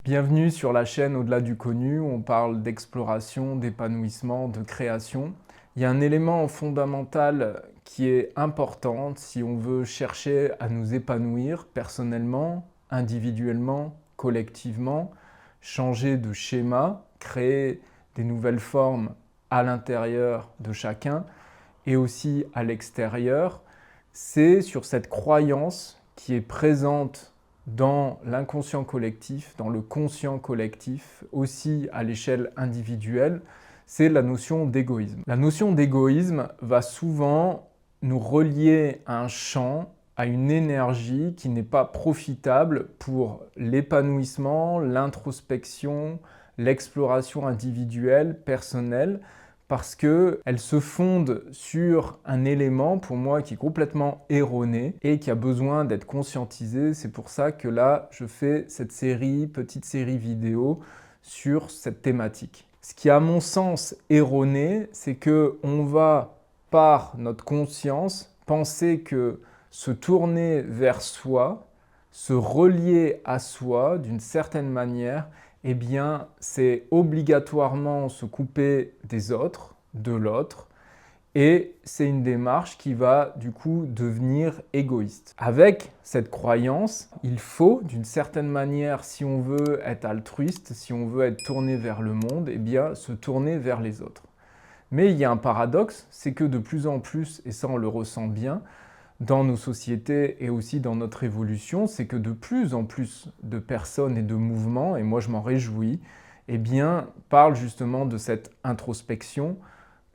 Bienvenue sur la chaîne Au-delà du connu, où on parle d'exploration, d'épanouissement, de création. Il y a un élément fondamental qui est important si on veut chercher à nous épanouir personnellement, individuellement, collectivement, changer de schéma, créer des nouvelles formes à l'intérieur de chacun et aussi à l'extérieur. C'est sur cette croyance qui est présente dans l'inconscient collectif, dans le conscient collectif, aussi à l'échelle individuelle, c'est la notion d'égoïsme. La notion d'égoïsme va souvent nous relier à un champ, à une énergie qui n'est pas profitable pour l'épanouissement, l'introspection, l'exploration individuelle, personnelle, parce qu'elle se fonde sur un élément, pour moi, qui est complètement erroné et qui a besoin d'être conscientisé. C'est pour ça que là, je fais cette petite série vidéo sur cette thématique. Ce qui, à mon sens, erroné, c'est qu'on va, par notre conscience, penser que se tourner vers soi, se relier à soi d'une certaine manière, eh bien, c'est obligatoirement se couper des autres, de l'autre, et c'est une démarche qui va du coup devenir égoïste. Avec cette croyance, il faut d'une certaine manière, si on veut être altruiste, si on veut être tourné vers le monde, eh bien, se tourner vers les autres. Mais il y a un paradoxe, c'est que de plus en plus, et ça on le ressent bien, dans nos sociétés et aussi dans notre évolution, c'est que de plus en plus de personnes et de mouvements, et moi je m'en réjouis, eh bien, parlent justement de cette introspection,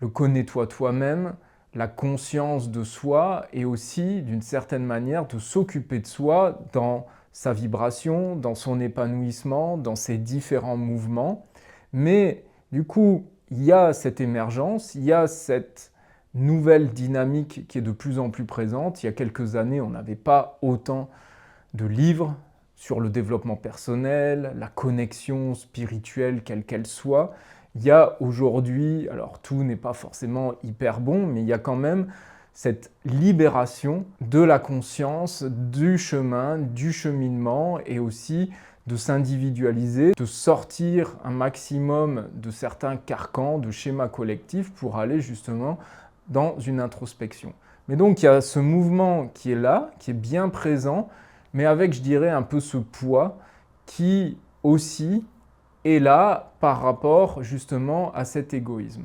le connais-toi toi-même, la conscience de soi et aussi d'une certaine manière de s'occuper de soi dans sa vibration, dans son épanouissement, dans ses différents mouvements. Mais du coup, il y a cette émergence, il y a cette nouvelle dynamique qui est de plus en plus présente. Il y a quelques années, on n'avait pas autant de livres sur le développement personnel, la connexion spirituelle, quelle qu'elle soit. Il y a aujourd'hui, alors tout n'est pas forcément hyper bon, mais il y a quand même cette libération de la conscience, du chemin, du cheminement et aussi de s'individualiser, de sortir un maximum de certains carcans, de schémas collectifs pour aller justement dans une introspection. Mais donc il y a ce mouvement qui est là, qui est bien présent, mais avec, je dirais, un peu ce poids qui aussi est là par rapport justement à cet égoïsme.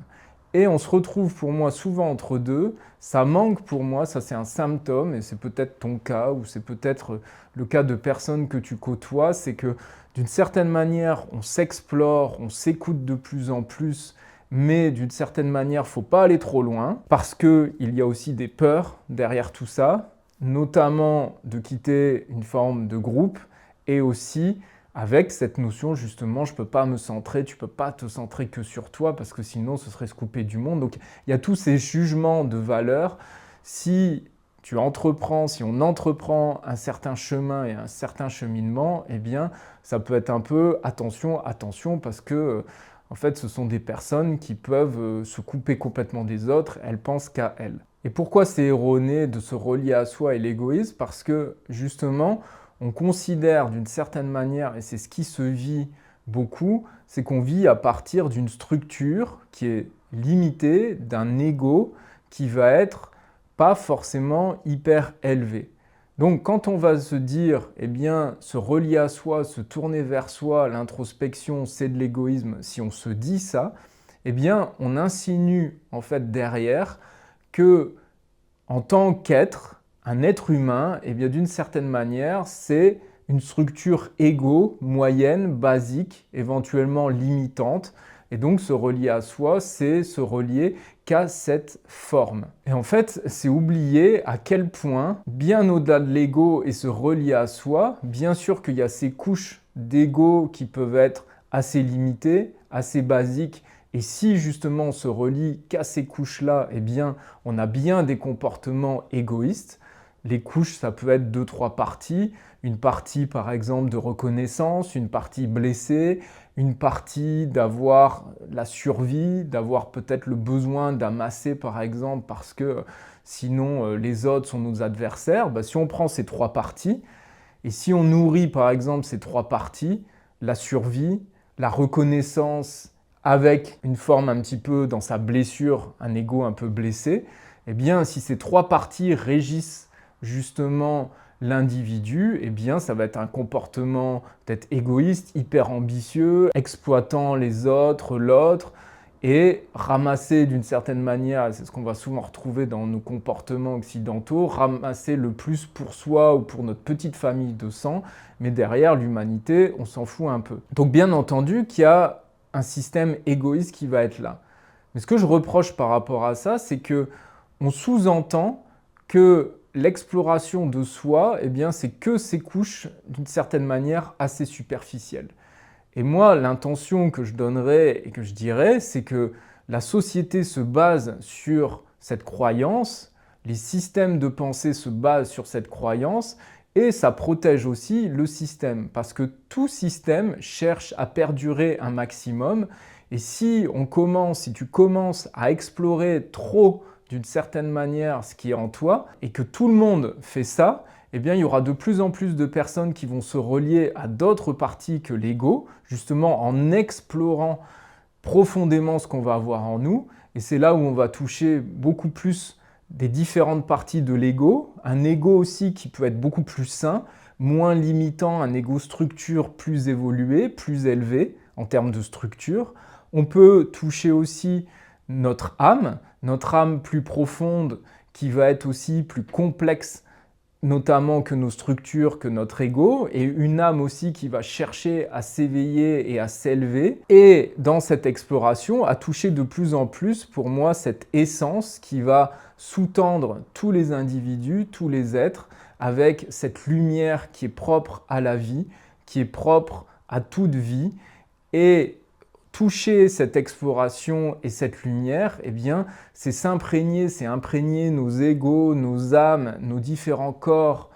Et on se retrouve pour moi souvent entre deux, ça manque pour moi, ça c'est un symptôme, et c'est peut-être ton cas, ou c'est peut-être le cas de personnes que tu côtoies, c'est que d'une certaine manière, on s'explore, on s'écoute de plus en plus, mais d'une certaine manière, il ne faut pas aller trop loin, parce qu'il y a aussi des peurs derrière tout ça, notamment de quitter une forme de groupe, et aussi avec cette notion justement, je ne peux pas me centrer, tu ne peux pas te centrer que sur toi, parce que sinon ce serait se couper du monde. Donc il y a tous ces jugements de valeur. Si si on entreprend un certain chemin et un certain cheminement, eh bien ça peut être un peu attention, attention, parce que en fait, ce sont des personnes qui peuvent se couper complètement des autres, elles pensent qu'à elles. Et pourquoi c'est erroné de se relier à soi et l'égoïsme? Parce que justement, on considère d'une certaine manière, et c'est ce qui se vit beaucoup, c'est qu'on vit à partir d'une structure qui est limitée, d'un ego qui va être pas forcément hyper élevé. Donc quand on va se dire, eh bien, se relier à soi, se tourner vers soi, l'introspection, c'est de l'égoïsme, si on se dit ça, eh bien, on insinue en fait derrière que, en tant qu'être, un être humain, eh bien, d'une certaine manière, c'est une structure égo, moyenne, basique, éventuellement limitante. Et donc, se relier à soi, c'est se relier qu'à cette forme. Et en fait, c'est oublier à quel point, bien au-delà de l'ego et se relier à soi, bien sûr qu'il y a ces couches d'ego qui peuvent être assez limitées, assez basiques. Et si justement on se relie qu'à ces couches-là, eh bien, on a bien des comportements égoïstes. Les couches, ça peut être 2-3 parties. Une partie, par exemple, de reconnaissance, une partie blessée, une partie d'avoir la survie, d'avoir peut-être le besoin d'amasser, par exemple, parce que sinon les autres sont nos adversaires. Si on prend ces 3 parties, et si on nourrit, par exemple, ces 3 parties, la survie, la reconnaissance avec une forme un petit peu dans sa blessure, un ego un peu blessé, eh bien si ces trois parties régissent justement l'individu, eh bien ça va être un comportement peut-être égoïste, hyper ambitieux, exploitant les autres, l'autre, et ramasser d'une certaine manière, c'est ce qu'on va souvent retrouver dans nos comportements occidentaux, ramasser le plus pour soi ou pour notre petite famille de sang, mais derrière l'humanité, on s'en fout un peu. Donc bien entendu qu'il y a un système égoïste qui va être là. Mais ce que je reproche par rapport à ça, c'est que on sous-entend que l'exploration de soi, eh bien, c'est que ces couches, d'une certaine manière, assez superficielles. Et moi, l'intention que je donnerais et que je dirais, c'est que la société se base sur cette croyance, les systèmes de pensée se basent sur cette croyance, et ça protège aussi le système, parce que tout système cherche à perdurer un maximum, et si tu commences à explorer trop d'une certaine manière ce qui est en toi, et que tout le monde fait ça, eh bien, il y aura de plus en plus de personnes qui vont se relier à d'autres parties que l'ego, justement en explorant profondément ce qu'on va avoir en nous. Et c'est là où on va toucher beaucoup plus des différentes parties de l'ego. Un ego aussi qui peut être beaucoup plus sain, moins limitant, un ego structure plus évolué, plus élevé en termes de structure. On peut toucher aussi notre âme plus profonde qui va être aussi plus complexe notamment que nos structures, que notre ego, et une âme aussi qui va chercher à s'éveiller et à s'élever. Et dans cette exploration, à toucher de plus en plus, pour moi, cette essence qui va sous-tendre tous les individus, tous les êtres, avec cette lumière qui est propre à la vie, qui est propre à toute vie. Et toucher cette exploration et cette lumière, eh bien, c'est s'imprégner, c'est imprégner nos égos, nos âmes, nos différents corps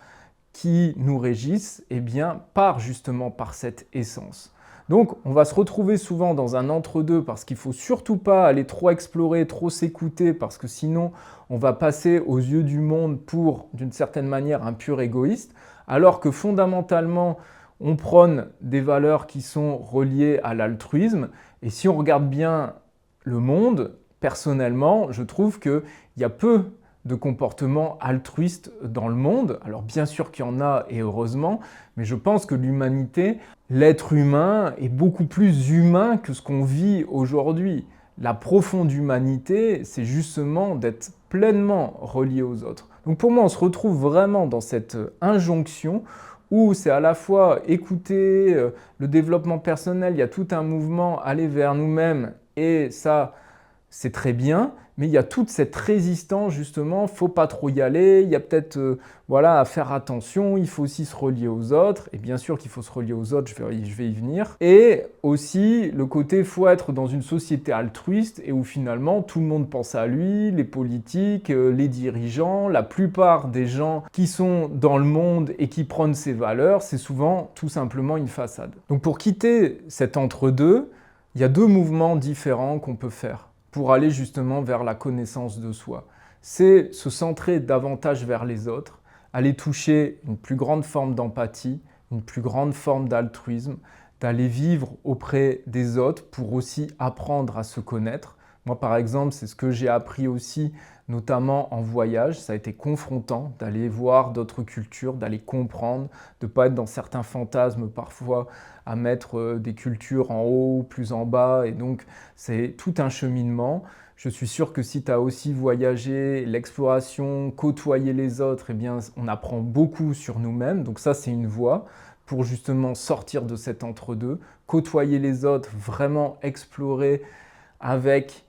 qui nous régissent, eh bien, justement par cette essence. Donc, on va se retrouver souvent dans un entre-deux parce qu'il ne faut surtout pas aller trop explorer, trop s'écouter, parce que sinon, on va passer aux yeux du monde pour, d'une certaine manière, un pur égoïste, alors que fondamentalement, on prône des valeurs qui sont reliées à l'altruisme. Et si on regarde bien le monde, personnellement, je trouve qu'il y a peu de comportements altruistes dans le monde. Alors bien sûr qu'il y en a, et heureusement, mais je pense que l'humanité, l'être humain, est beaucoup plus humain que ce qu'on vit aujourd'hui. La profonde humanité, c'est justement d'être pleinement relié aux autres. Donc pour moi, on se retrouve vraiment dans cette injonction où c'est à la fois écouter le développement personnel, il y a tout un mouvement, aller vers nous-mêmes, et ça, c'est très bien, mais il y a toute cette résistance justement, il ne faut pas trop y aller, il y a peut-être voilà, à faire attention, il faut aussi se relier aux autres, et bien sûr qu'il faut se relier aux autres, je vais y venir, et aussi le côté, il faut être dans une société altruiste, et où finalement tout le monde pense à lui, les politiques, les dirigeants, la plupart des gens qui sont dans le monde et qui prônent ces valeurs, c'est souvent tout simplement une façade. Donc pour quitter cet entre-deux, il y a deux mouvements différents qu'on peut faire pour aller justement vers la connaissance de soi. C'est se centrer davantage vers les autres, aller toucher une plus grande forme d'empathie, une plus grande forme d'altruisme, d'aller vivre auprès des autres pour aussi apprendre à se connaître. Moi, par exemple, c'est ce que j'ai appris aussi, notamment en voyage. Ça a été confrontant d'aller voir d'autres cultures, d'aller comprendre, de ne pas être dans certains fantasmes parfois à mettre des cultures en haut, plus en bas. Et donc, c'est tout un cheminement. Je suis sûr que si tu as aussi voyagé, l'exploration, côtoyer les autres, eh bien, on apprend beaucoup sur nous-mêmes. Donc ça, c'est une voie pour justement sortir de cet entre-deux, côtoyer les autres, vraiment explorer avec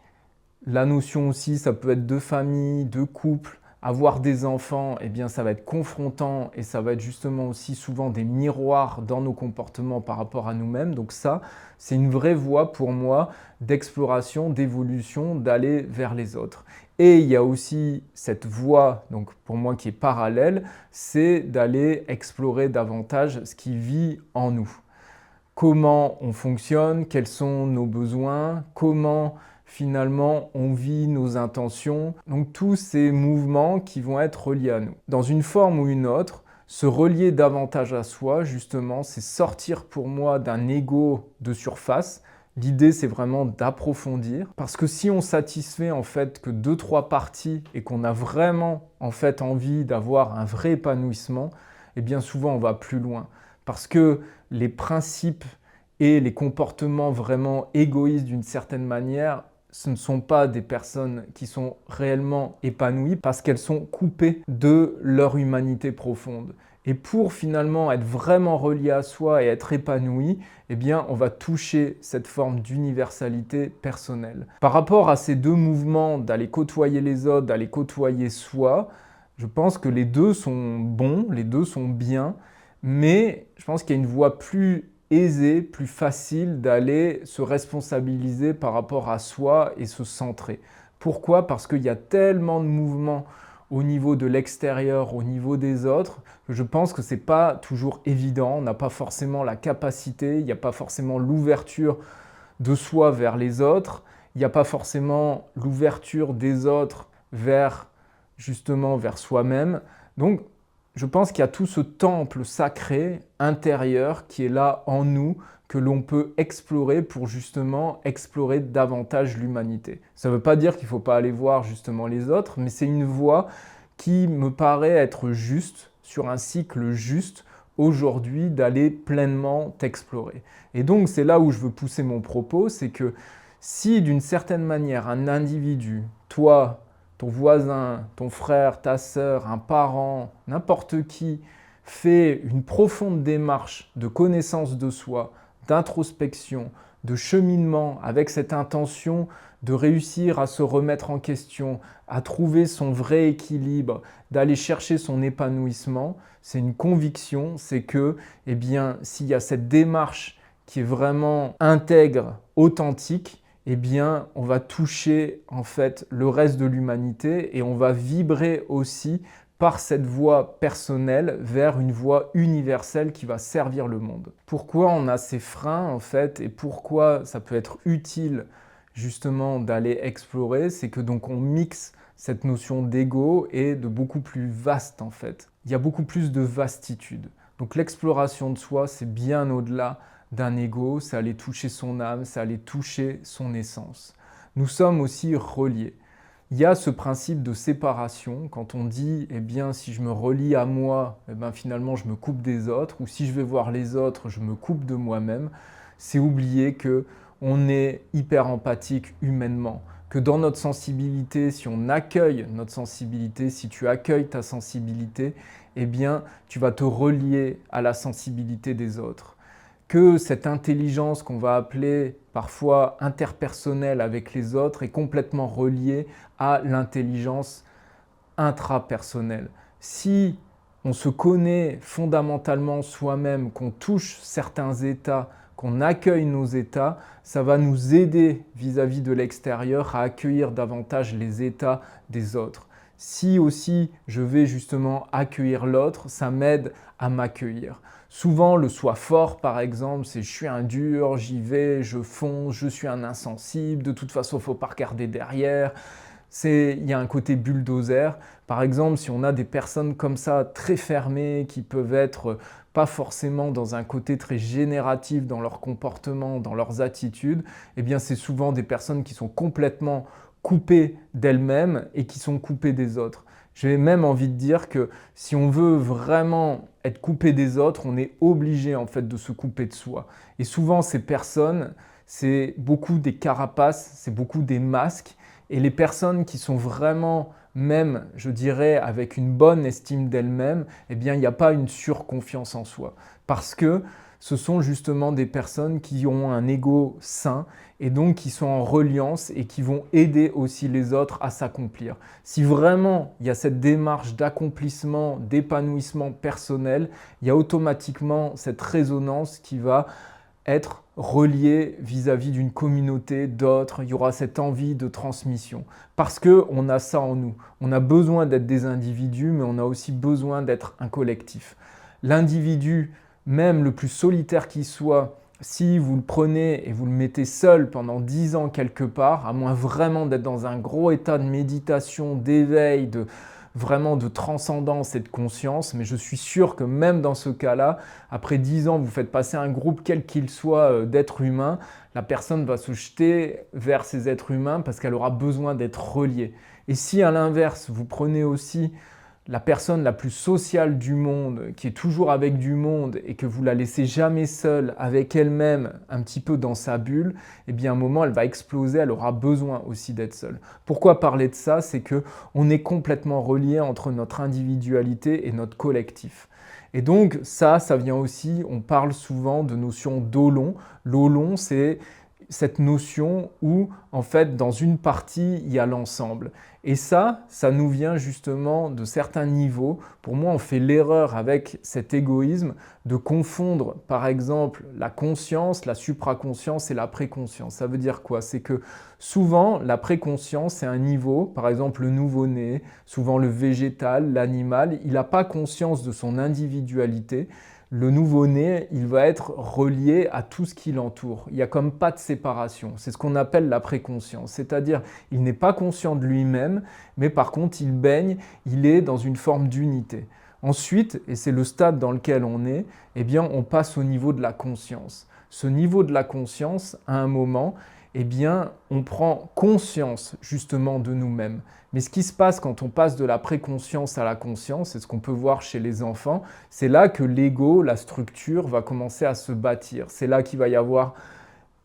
la notion aussi, ça peut être de famille, de couple, avoir des enfants, eh bien ça va être confrontant et ça va être justement aussi souvent des miroirs dans nos comportements par rapport à nous-mêmes. Donc ça, c'est une vraie voie pour moi d'exploration, d'évolution, d'aller vers les autres. Et il y a aussi cette voie, donc pour moi qui est parallèle, c'est d'aller explorer davantage ce qui vit en nous. Comment on fonctionne, quels sont nos besoins, comment finalement on vit nos intentions. Donc tous ces mouvements qui vont être reliés à nous. Dans une forme ou une autre, Se relier davantage à soi, justement, c'est sortir pour moi d'un ego de surface. L'idée, c'est vraiment d'approfondir. Parce que si on satisfait en fait que deux, trois parties et qu'on a vraiment en fait envie d'avoir un vrai épanouissement, eh bien souvent on va plus loin. Parce que les principes et les comportements vraiment égoïstes d'une certaine manière, ce ne sont pas des personnes qui sont réellement épanouies parce qu'elles sont coupées de leur humanité profonde. Et pour finalement être vraiment relié à soi et être épanoui, eh bien, on va toucher cette forme d'universalité personnelle. Par rapport à ces deux mouvements d'aller côtoyer les autres, d'aller côtoyer soi, je pense que les deux sont bons, les deux sont bien, mais je pense qu'il y a une voie plus aisée, plus facile d'aller se responsabiliser par rapport à soi et se centrer. Pourquoi? Parce qu'il y a tellement de mouvements au niveau de l'extérieur, au niveau des autres, que je pense que ce n'est pas toujours évident. On n'a pas forcément la capacité, il n'y a pas forcément l'ouverture de soi vers les autres, il n'y a pas forcément l'ouverture des autres vers justement vers soi-même. Donc, je pense qu'il y a tout ce temple sacré intérieur qui est là en nous, que l'on peut explorer pour justement explorer davantage l'humanité. Ça ne veut pas dire qu'il ne faut pas aller voir justement les autres, mais c'est une voie qui me paraît être juste, sur un cycle juste, aujourd'hui, d'aller pleinement t'explorer. Et donc, c'est là où je veux pousser mon propos, c'est que si d'une certaine manière, un individu, toi, ton voisin, ton frère, ta sœur, un parent, n'importe qui, fait une profonde démarche de connaissance de soi, d'introspection, de cheminement avec cette intention de réussir à se remettre en question, à trouver son vrai équilibre, d'aller chercher son épanouissement, c'est une conviction, c'est que, eh bien, s'il y a cette démarche qui est vraiment intègre, authentique, eh bien, on va toucher en fait le reste de l'humanité et on va vibrer aussi par cette voie personnelle vers une voie universelle qui va servir le monde. Pourquoi on a ces freins en fait et pourquoi ça peut être utile justement d'aller explorer, c'est que donc on mixe cette notion d'ego et de beaucoup plus vaste en fait. Il y a beaucoup plus de vastitude. Donc l'exploration de soi, c'est bien au-delà d'un ego, c'est aller toucher son âme, c'est aller toucher son essence. Nous sommes aussi reliés. Il y a ce principe de séparation, quand on dit, eh bien, si je me relie à moi, eh bien, finalement, je me coupe des autres, ou si je vais voir les autres, je me coupe de moi-même, c'est oublier que on est hyper empathique humainement, que dans notre sensibilité, si on accueille notre sensibilité, si tu accueilles ta sensibilité, eh bien, tu vas te relier à la sensibilité des autres. Que cette intelligence qu'on va appeler parfois interpersonnelle avec les autres est complètement reliée à l'intelligence intrapersonnelle. Si on se connaît fondamentalement soi-même, qu'on touche certains états, qu'on accueille nos états, ça va nous aider vis-à-vis de l'extérieur à accueillir davantage les états des autres. Si aussi je vais justement accueillir l'autre, ça m'aide à m'accueillir. Souvent, le soi fort, par exemple, c'est je suis un dur, j'y vais, je fonce, je suis un insensible, de toute façon, il ne faut pas regarder derrière. Il y a un côté bulldozer. Par exemple, si on a des personnes comme ça, très fermées, qui peuvent être pas forcément dans un côté très génératif dans leur comportement, dans leurs attitudes, eh bien c'est souvent des personnes qui sont complètement coupées d'elles-mêmes et qui sont coupées des autres. J'ai même envie de dire que si on veut vraiment être coupé des autres, on est obligé en fait de se couper de soi. Et souvent ces personnes, c'est beaucoup des carapaces, c'est beaucoup des masques. Et les personnes qui sont vraiment, même, je dirais, avec une bonne estime d'elles-mêmes, eh bien, il n'y a pas une surconfiance en soi. Parce que ce sont justement des personnes qui ont un ego sain et donc qui sont en reliance et qui vont aider aussi les autres à s'accomplir. Si vraiment il y a cette démarche d'accomplissement, d'épanouissement personnel, il y a automatiquement cette résonance qui va être relié vis-à-vis d'une communauté, d'autres, il y aura cette envie de transmission. Parce qu'on a ça en nous. On a besoin d'être des individus, mais on a aussi besoin d'être un collectif. L'individu, même le plus solitaire qu'il soit, si vous le prenez et vous le mettez seul pendant 10 ans quelque part, à moins vraiment d'être dans un gros état de méditation, d'éveil, vraiment de transcendance et de conscience, mais je suis sûr que même dans ce cas-là, après 10 ans, vous faites passer un groupe, quel qu'il soit, d'êtres humains, la personne va se jeter vers ces êtres humains parce qu'elle aura besoin d'être reliée. Et si à l'inverse, vous prenez aussi la personne la plus sociale du monde, qui est toujours avec du monde et que vous la laissez jamais seule avec elle-même, un petit peu dans sa bulle, eh bien à un moment elle va exploser, elle aura besoin aussi d'être seule. Pourquoi parler de ça? C'est que on est complètement relié entre notre individualité et notre collectif. Et donc ça vient aussi, on parle souvent de notion d'olon. L'olon, c'est cette notion où, en fait, dans une partie, il y a l'ensemble. Et ça nous vient justement de certains niveaux. Pour moi, on fait l'erreur avec cet égoïsme de confondre, par exemple, la conscience, la supraconscience et la préconscience. Ça veut dire quoi? C'est que souvent, la préconscience, c'est un niveau, par exemple le nouveau-né, souvent le végétal, l'animal, il n'a pas conscience de son individualité. Le nouveau-né, il va être relié à tout ce qui l'entoure. Il n'y a comme pas de séparation. C'est ce qu'on appelle la préconscience. C'est-à-dire, il n'est pas conscient de lui-même, mais par contre, il baigne, il est dans une forme d'unité. Ensuite, et c'est le stade dans lequel on est, eh bien, on passe au niveau de la conscience. Ce niveau de la conscience, à un moment, eh bien, on prend conscience justement de nous-mêmes. Mais ce qui se passe quand on passe de la préconscience à la conscience, c'est ce qu'on peut voir chez les enfants, c'est là que l'ego, la structure, va commencer à se bâtir. C'est là qu'il va y avoir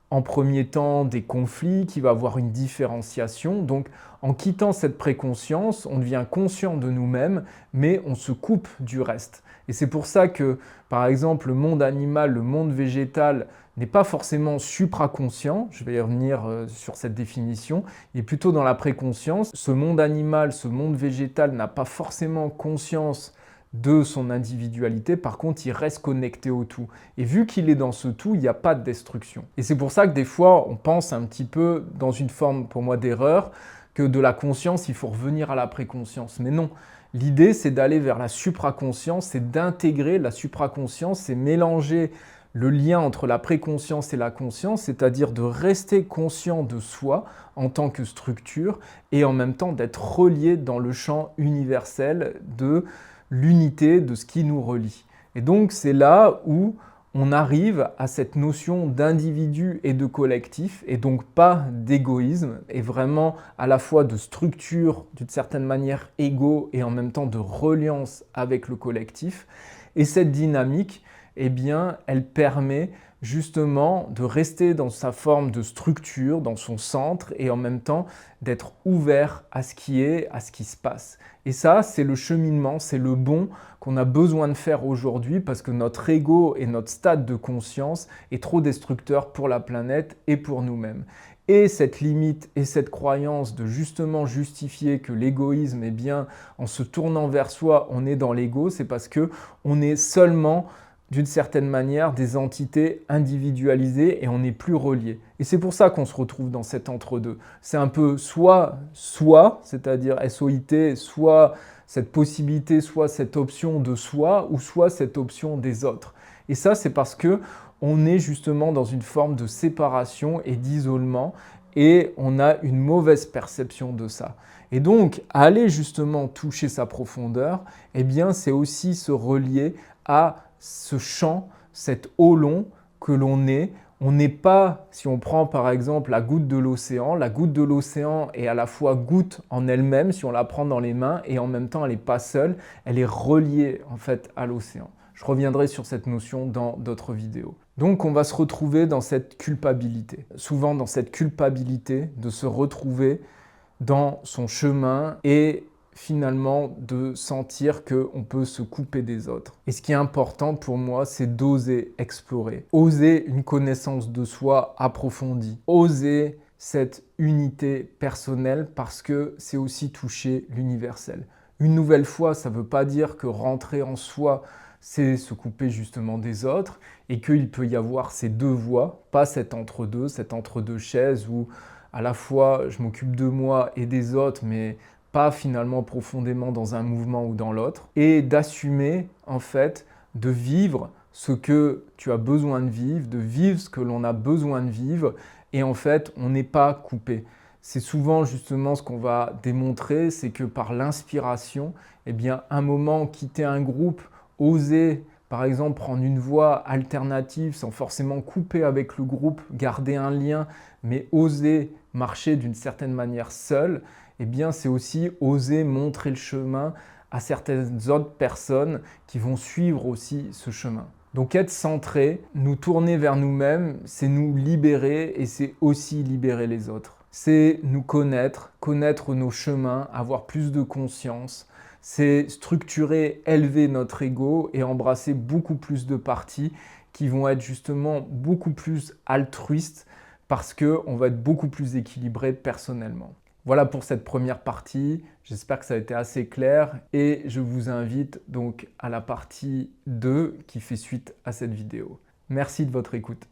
en premier temps des conflits, qu'il va y avoir une différenciation. Donc en quittant cette préconscience, on devient conscient de nous-mêmes, mais on se coupe du reste. Et c'est pour ça que, par exemple, le monde animal, le monde végétal n'est pas forcément supraconscient, je vais y revenir sur cette définition, il est plutôt dans la préconscience. Ce monde animal, ce monde végétal n'a pas forcément conscience de son individualité, par contre, il reste connecté au tout. Et vu qu'il est dans ce tout, il n'y a pas de destruction. Et c'est pour ça que des fois, on pense un petit peu dans une forme, pour moi, d'erreur, que de la conscience, il faut revenir à la préconscience. Mais non, l'idée, c'est d'aller vers la supraconscience, c'est d'intégrer la supraconscience, c'est mélanger le lien entre la préconscience et la conscience, c'est-à-dire de rester conscient de soi en tant que structure et en même temps d'être relié dans le champ universel de l'unité de ce qui nous relie. Et donc c'est là où on arrive à cette notion d'individu et de collectif, et donc pas d'égoïsme, et vraiment à la fois de structure, d'une certaine manière égo, et en même temps de reliance avec le collectif. Et cette dynamique, eh bien, elle permet justement de rester dans sa forme de structure, dans son centre, et en même temps d'être ouvert à ce qui est, à ce qui se passe. Et ça, c'est le cheminement, c'est le bon qu'on a besoin de faire aujourd'hui parce que notre ego et notre stade de conscience est trop destructeur pour la planète et pour nous-mêmes. Et cette limite et cette croyance de justement justifier que l'égoïsme, eh bien, en se tournant vers soi, on est dans l'ego, c'est parce que on est seulement d'une certaine manière des entités individualisées et on n'est plus reliés. Et c'est pour ça qu'on se retrouve dans cet entre-deux. C'est un peu soit, c'est-à-dire SOIT, soit cette possibilité, soit cette option de soi, ou soit cette option des autres. Et ça, c'est parce que on est justement dans une forme de séparation et d'isolement et on a une mauvaise perception de ça. Et donc, aller justement toucher sa profondeur, eh bien, c'est aussi se relier à ce champ, cet holon que l'on est. On n'est pas, si on prend par exemple la goutte de l'océan est à la fois goutte en elle-même, si on la prend dans les mains, et en même temps elle n'est pas seule, elle est reliée en fait à l'océan. Je reviendrai sur cette notion dans d'autres vidéos. Donc on va se retrouver dans cette culpabilité, souvent dans cette culpabilité de se retrouver dans son chemin et finalement de sentir qu'on peut se couper des autres. Et ce qui est important pour moi, c'est d'oser explorer, oser une connaissance de soi approfondie, oser cette unité personnelle parce que c'est aussi toucher l'universel. Une nouvelle fois, ça ne veut pas dire que rentrer en soi, c'est se couper justement des autres et qu'il peut y avoir ces deux voies, pas cet entre-deux chaises où à la fois je m'occupe de moi et des autres, mais pas finalement profondément dans un mouvement ou dans l'autre, et d'assumer en fait de vivre ce que tu as besoin de vivre ce que l'on a besoin de vivre, et en fait on n'est pas coupé. C'est souvent justement ce qu'on va démontrer, c'est que par l'inspiration, eh bien, un moment, quitter un groupe, oser, par exemple, prendre une voie alternative sans forcément couper avec le groupe, garder un lien, mais oser marcher d'une certaine manière seul, eh bien, c'est aussi oser montrer le chemin à certaines autres personnes qui vont suivre aussi ce chemin. Donc être centré, nous tourner vers nous-mêmes, c'est nous libérer et c'est aussi libérer les autres. C'est nous connaître, connaître nos chemins, avoir plus de conscience. C'est structurer, élever notre ego et embrasser beaucoup plus de parties qui vont être justement beaucoup plus altruistes parce qu'on va être beaucoup plus équilibré personnellement. Voilà pour cette première partie, j'espère que ça a été assez clair et je vous invite donc à la partie 2 qui fait suite à cette vidéo. Merci de votre écoute.